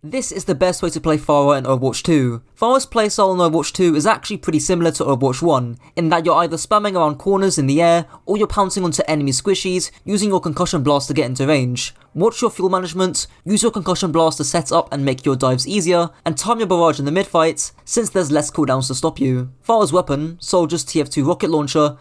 This is the best way to play Pharah in Overwatch 2. Pharah's playstyle in Overwatch 2 is actually pretty similar to Overwatch 1, in that you're either spamming around corners in the air, or you're pouncing onto enemy squishies, using your Concussion Blast to get into range. Watch your fuel management, use your Concussion Blast to set up and make your dives easier, and time your barrage in the mid-fight, since there's less cooldowns to stop you. Pharah's weapon, Soldier's TF2 rocket launcher,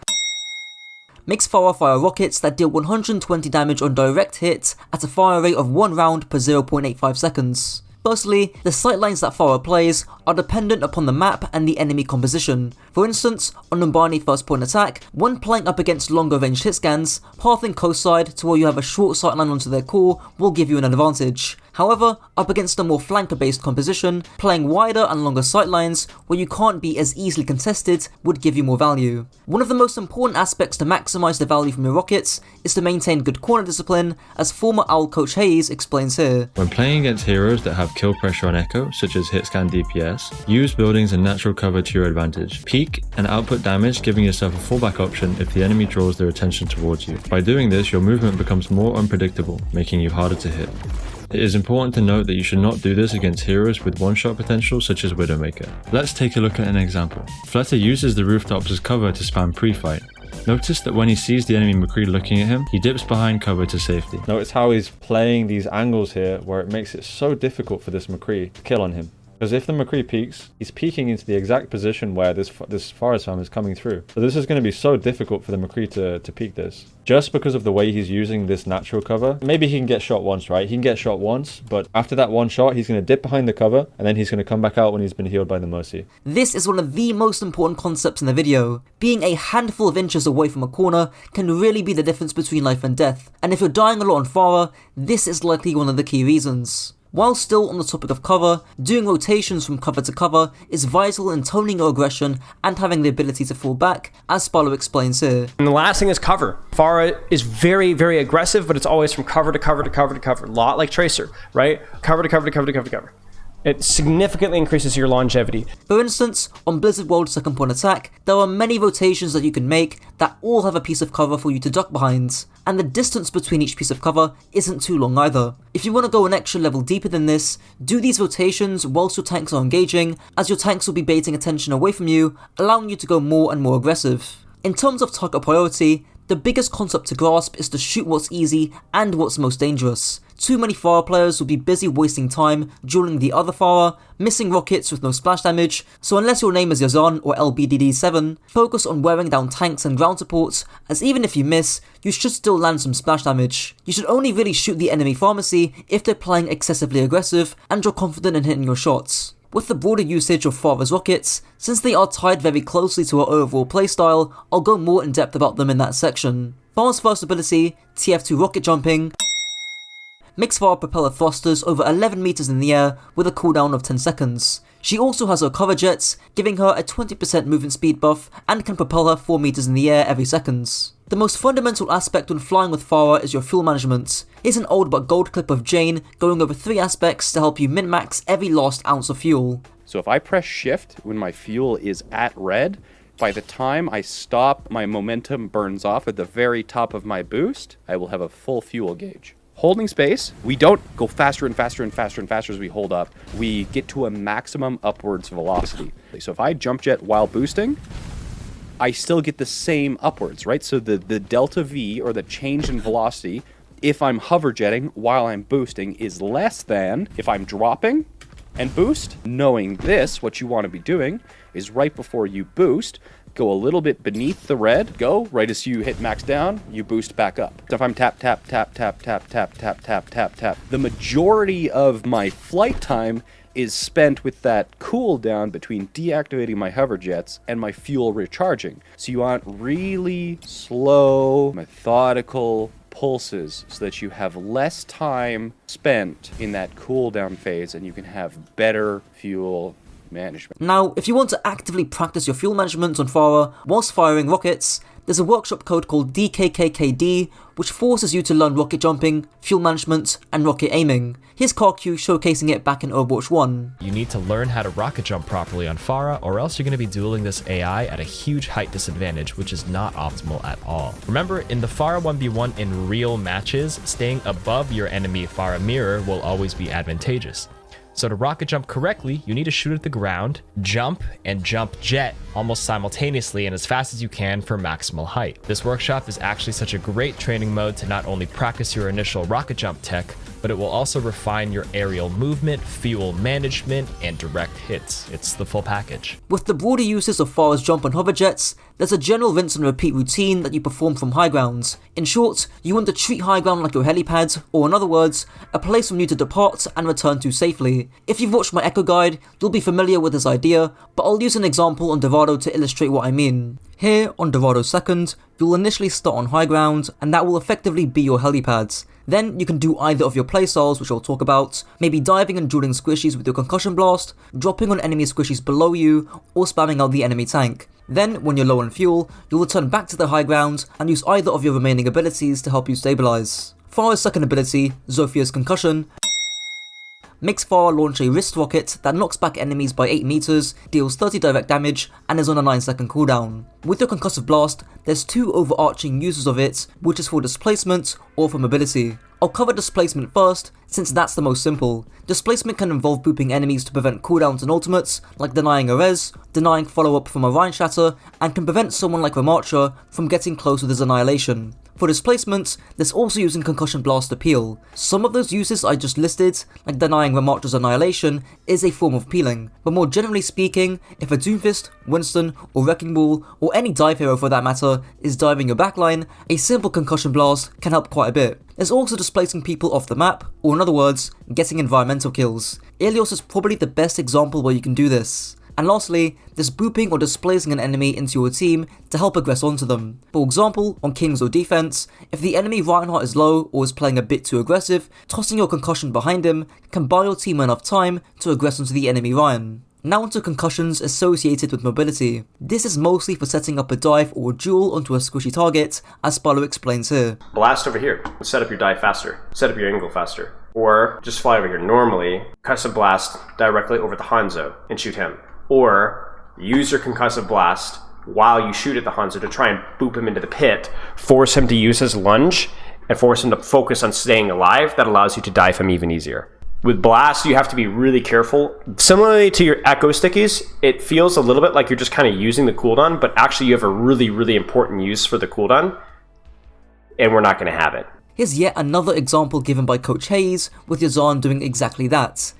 makes Pharah fire rockets that deal 120 damage on direct hit at a fire rate of 1 round per 0.85 seconds. Firstly, the sightlines that Pharah plays are dependent upon the map and the enemy composition. For instance, on Numbani first point attack, when playing up against longer ranged hit scans, pathing coast side to where you have a short sightline onto their core will give you an advantage. However, up against a more flanker based composition, playing wider and longer sightlines where you can't be as easily contested would give you more value. One of the most important aspects to maximise the value from your rockets is to maintain good corner discipline, as former OWL coach Hayes explains here. When playing against heroes that have kill pressure on echo, such as hitscan DPS, use buildings and natural cover to your advantage. Peek and output damage, giving yourself a fallback option if the enemy draws their attention towards you. By doing this, your movement becomes more unpredictable, making you harder to hit. It is important to note that you should not do this against heroes with one-shot potential such as Widowmaker. Let's take a look at an example. Flutter uses the rooftops as cover to spam pre-fight. Notice that when he sees the enemy McCree looking at him, he dips behind cover to safety. Notice how he's playing these angles here where it makes it so difficult for this McCree to kill on him. Because if the McCree peeks, he's peeking into the exact position where this Pharah spam is coming through. So this is going to be so difficult for the McCree to peek this. Just because of the way he's using this natural cover. Maybe he can get shot once, right? He can get shot once, but after that one shot, he's going to dip behind the cover, and then he's going to come back out when he's been healed by the Mercy. This is one of the most important concepts in the video. Being a handful of inches away from a corner can really be the difference between life and death, and if you're dying a lot on Pharah, this is likely one of the key reasons. While still on the topic of cover, doing rotations from cover to cover is vital in toning your aggression and having the ability to fall back, as Spallo explains here. And the last thing is cover. Pharah is very, very aggressive, but it's always from cover to cover to cover to cover. A lot like Tracer, right? Cover to cover to cover to cover to cover. It significantly increases your longevity. For instance, on Blizzard World's second point attack, there are many rotations that you can make that all have a piece of cover for you to duck behind, and the distance between each piece of cover isn't too long either. If you want to go an extra level deeper than this, do these rotations whilst your tanks are engaging, as your tanks will be baiting attention away from you, allowing you to go more and more aggressive. In terms of target priority, the biggest concept to grasp is to shoot what's easy and what's most dangerous. Too many Pharah players will be busy wasting time dueling the other Pharah, missing rockets with no splash damage, so unless your name is Yazan or LBDD7, focus on wearing down tanks and ground supports, as even if you miss, you should still land some splash damage. You should only really shoot the enemy pharmacy if they're playing excessively aggressive and you're confident in hitting your shots. With the broader usage of Pharah's rockets, since they are tied very closely to our overall playstyle, I'll go more in depth about them in that section. Pharah's first ability, TF2 rocket jumping, makes Pharah propel her thrusters over 11 meters in the air with a cooldown of 10 seconds. She also has her cover jets, giving her a 20% movement speed buff and can propel her 4 meters in the air every second. The most fundamental aspect when flying with Pharah is your fuel management. Here's an old but gold clip of Jane going over 3 aspects to help you min-max every last ounce of fuel. So if I press shift when my fuel is at red, by the time I stop, my momentum burns off at the very top of my boost, I will have a full fuel gauge. Holding space, we don't go faster and faster and faster and faster as we hold up. We get to a maximum upwards velocity. So if I jump jet while boosting, I still get the same upwards, right? So the delta V, or the change in velocity, if I'm hover jetting while I'm boosting, is less than if I'm dropping and boost. Knowing this, what you want to be doing is right before you boost, go a little bit beneath the red, go right as you hit max down, you boost back up. So if I'm tap, tap, tap, tap, tap, tap, tap, tap, tap, tap, the majority of my flight time is spent with that cooldown between deactivating my hover jets and my fuel recharging. So you want really slow, methodical pulses so that you have less time spent in that cooldown phase and you can have better fuel management. Now, if you want to actively practice your fuel management on Pharah whilst firing rockets, there's a workshop code called DKKKD, which forces you to learn rocket jumping, fuel management, and rocket aiming. Here's Karq showcasing it back in Overwatch 1. You need to learn how to rocket jump properly on Pharah, or else you're going to be dueling this AI at a huge height disadvantage, which is not optimal at all. Remember, in the Pharah 1v1 in real matches, staying above your enemy Pharah mirror will always be advantageous. So to rocket jump correctly, you need to shoot at the ground, jump, and jump jet almost simultaneously and as fast as you can for maximal height. This workshop is actually such a great training mode to not only practice your initial rocket jump tech, but it will also refine your aerial movement, fuel management, and direct hits. It's the full package. With the broader uses of Pharah's jump and hover jets, there's a general rinse and repeat routine that you perform from high grounds. In short, you want to treat high ground like your helipad, or in other words, a place from you to depart and return to safely. If you've watched my Echo guide, you'll be familiar with this idea, but I'll use an example on Dorado to illustrate what I mean. Here, on Dorado 2nd, you'll initially start on high ground, and that will effectively be your helipads. Then you can do either of your playstyles, which I'll talk about, maybe diving and dueling squishies with your Concussion Blast, dropping on enemy squishies below you, or spamming out the enemy tank. Then, when you're low on fuel, you'll return back to the high ground and use either of your remaining abilities to help you stabilize. Pharah's second ability, Zophia's Concussion, makes Pharah launch a wrist rocket that knocks back enemies by 8 meters, deals 30 direct damage, and is on a 9-second cooldown. With your Concussive Blast, there's 2 overarching uses of it, which is for displacement or for mobility. I'll cover displacement first, since that's the most simple. Displacement can involve booping enemies to prevent cooldowns and ultimates, like denying a res, denying follow-up from a Rhine Shatter, and can prevent someone like Ramarcha from getting close with his annihilation. For displacement, there's also using Concussion Blast Appeal. Some of those uses I just listed, like denying Ramarcha's annihilation, is a form of peeling, but more generally speaking, if a Doomfist, Winston, or Wrecking Ball, or any dive hero for that matter, is diving your backline, a simple Concussion Blast can help quite a bit. There's also displacing people off the map, or in other words, getting environmental kills. Ilios is probably the best example where you can do this. And lastly, there's booping or displacing an enemy into your team to help aggress onto them. For example, on Kings or defense, if the enemy Reinhardt is low or is playing a bit too aggressive, tossing your concussion behind him can buy your team enough time to aggress onto the enemy Ryan. Now onto concussions associated with mobility. This is mostly for setting up a dive or a duel onto a squishy target, as Spalo explains here. Blast over here. Set up your dive faster. Set up your angle faster. Or just fly over here. Normally, Concussive Blast directly over the Hanzo and shoot him. Or use your Concussive Blast while you shoot at the Hanzo to try and boop him into the pit. Force him to use his lunge and force him to focus on staying alive. That allows you to dive him even easier. With Blast, you have to be really careful. Similarly to your Echo Stickies, it feels a little bit like you're just kind of using the cooldown, but actually you have a really, really important use for the cooldown, and we're not going to have it. Here's yet another example given by Coach Hayes, with Yazan doing exactly that.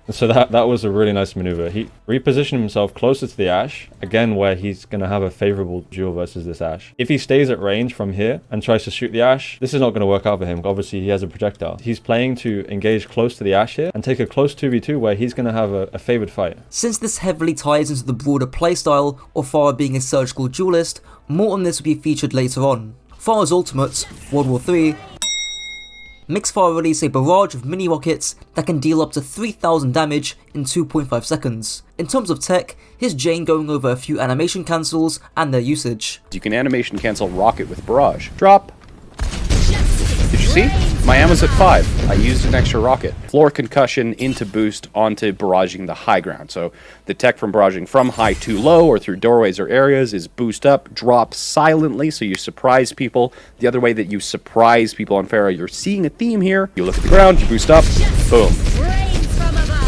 So that was a really nice maneuver. He repositioned himself closer to the Ashe, again where he's going to have a favorable duel versus this Ashe. If he stays at range from here and tries to shoot the Ashe, this is not going to work out for him. Obviously he has a projectile. He's playing to engage close to the Ashe here and take a close 2v2 where he's going to have a favored fight. Since this heavily ties into the broader playstyle of Pharah being a surgical duelist, more on this will be featured later on. Pharah's ultimate, World War III, makes Pharah release a barrage of mini rockets that can deal up to 3000 damage in 2.5 seconds. In terms of tech, here's Jane going over a few animation cancels and their usage. You can animation cancel rocket with Barrage. Drop. Did you see? My ammo's at 5. I used an extra rocket. Floor concussion into boost onto barraging the high ground. So the tech from barraging from high to low or through doorways or areas is boost up, drop silently so you surprise people. The other way that you surprise people on Pharah, you're seeing a theme here. You look at the ground, you boost up, boom.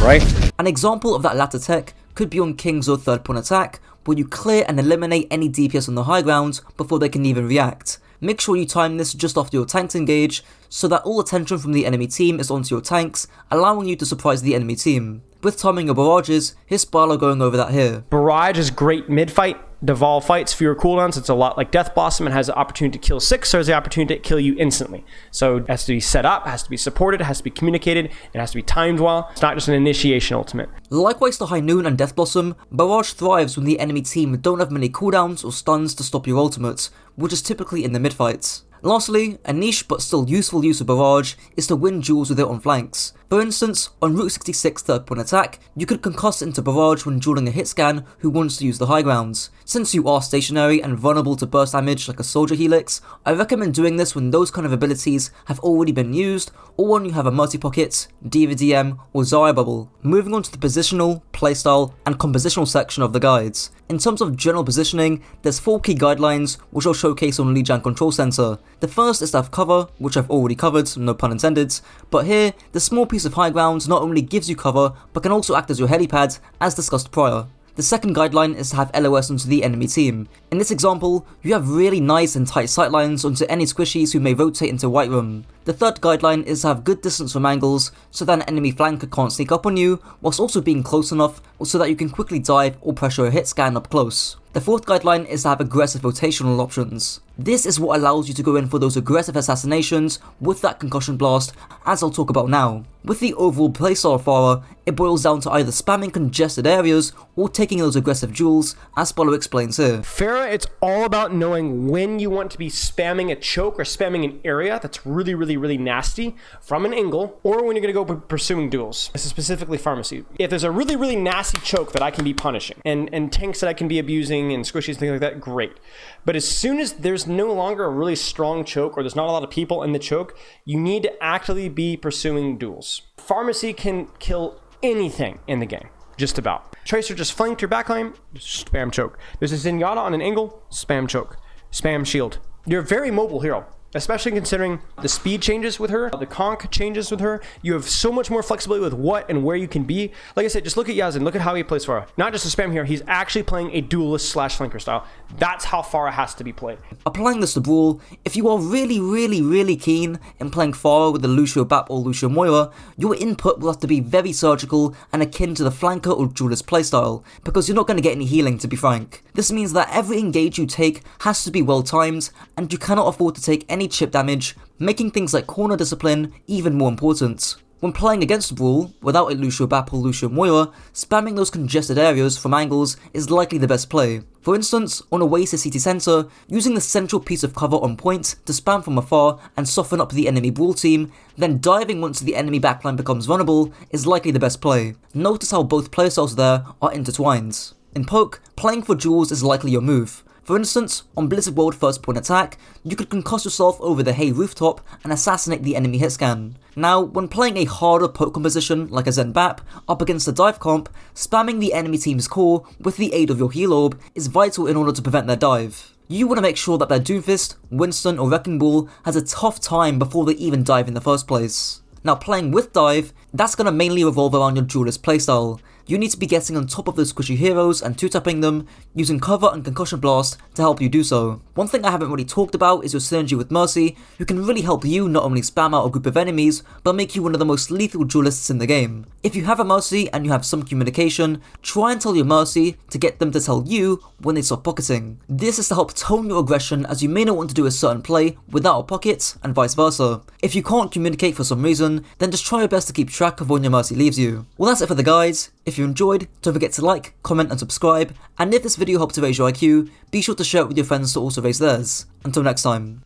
Right? An example of that latter tech could be on Kings or third point attack, where you clear and eliminate any DPS on the high ground before they can even react. Make sure you time this just after your tanks engage, so that all attention from the enemy team is onto your tanks, allowing you to surprise the enemy team. With timing your barrages, here's Spalo going over that here. Barrage is great mid-fight. Deval fights, fewer cooldowns. It's a lot like Death Blossom. It has the opportunity to kill 6, so there's the opportunity to kill you instantly. So it has to be set up, it has to be supported, it has to be communicated, it has to be timed well. It's not just an initiation ultimate. Likewise to High Noon and Death Blossom, Barrage thrives when the enemy team don't have many cooldowns or stuns to stop your ultimate, which is typically in the mid-fights. Lastly, a niche but still useful use of Barrage is to win duels with it on flanks. For instance, on Route 66 third point attack, you could concuss into Barrage when dueling a hit scan who wants to use the high grounds. Since you are stationary and vulnerable to burst damage like a soldier helix, I recommend doing this when those kind of abilities have already been used, or when you have a Mercy Pocket, DVDM, or Zarya Bubble. Moving on to the positional, playstyle, and compositional section of the guides. In terms of general positioning, there's 4 key guidelines which I'll showcase on Lijiang Control Center. The first is to have cover, which I've already covered, no pun intended, but here, the small piece of high ground not only gives you cover, but can also act as your helipad, as discussed prior. The second guideline is to have LOS onto the enemy team. In this example, you have really nice and tight sightlines onto any squishies who may rotate into White Room. The third guideline is to have good distance from angles so that an enemy flanker can't sneak up on you, whilst also being close enough so that you can quickly dive or pressure a hit scan up close. The fourth guideline is to have aggressive rotational options. This is what allows you to go in for those aggressive assassinations with that concussion blast, as I'll talk about now. With the overall playstyle of Pharah, it boils down to either spamming congested areas or taking those aggressive duels, as Polo explains here. Pharah, it's all about knowing when you want to be spamming a choke or spamming an area that's really nasty from an angle, or when you're going to go pursuing duels. This is specifically pharmacy. If there's a really nasty choke that I can be punishing, and tanks that I can be abusing, and squishies, things like that, great. But as soon as there's no longer a really strong choke, or there's not a lot of people in the choke, you need to actively be pursuing duels. Pharmacy can kill anything in the game. Just about. Tracer just flanked your backline, spam choke. There's a Zenyatta on an angle, spam choke. Spam shield. You're a very mobile hero, especially considering the speed changes with her, the conk changes with her. You have so much more flexibility with what and where you can be. Like I said, just look at Yazin, look at how he plays Pharah. Not just a spam hero, he's actually playing a duelist / flanker style. That's how Pharah has to be played. Applying this to Brawl, if you are really keen in playing Pharah with the Lucio Bap or Lucio Moira, your input will have to be very surgical and akin to the flanker or duelist playstyle, because you're not going to get any healing, to be frank. This means that every engage you take has to be well timed, and you cannot afford to take any chip damage, making things like corner discipline even more important. When playing against Brawl, without a Lucio Bap or Lucio Moira, spamming those congested areas from angles is likely the best play. For instance, on Oasis CT Center, using the central piece of cover on point to spam from afar and soften up the enemy Brawl team, then diving once the enemy backline becomes vulnerable is likely the best play. Notice how both playstyles there are intertwined. In Poke, playing for duels is likely your move. For instance, on Blizzard World first point attack, you could concuss yourself over the Hay rooftop and assassinate the enemy hit scan. Now, when playing a harder poke composition like a Zen Bap up against a dive comp, spamming the enemy team's core with the aid of your heal orb is vital in order to prevent their dive. You want to make sure that their Doomfist, Winston or Wrecking Ball has a tough time before they even dive in the first place. Now, playing with dive, that's going to mainly revolve around your duelist playstyle. You need to be getting on top of those squishy heroes and 2-tapping them, using cover and concussion blast to help you do so. One thing I haven't really talked about is your synergy with Mercy, who can really help you not only spam out a group of enemies, but make you one of the most lethal duelists in the game. If you have a Mercy and you have some communication, try and tell your Mercy to get them to tell you when they stop pocketing. This is to help tone your aggression, as you may not want to do a certain play without a pocket, and vice versa. If you can't communicate for some reason, then just try your best to keep track of when your Mercy leaves you. Well, that's it for the guides. If you enjoyed, don't forget to like, comment and subscribe, and if this video helped to raise your IQ, be sure to share it with your friends to also raise theirs. Until next time.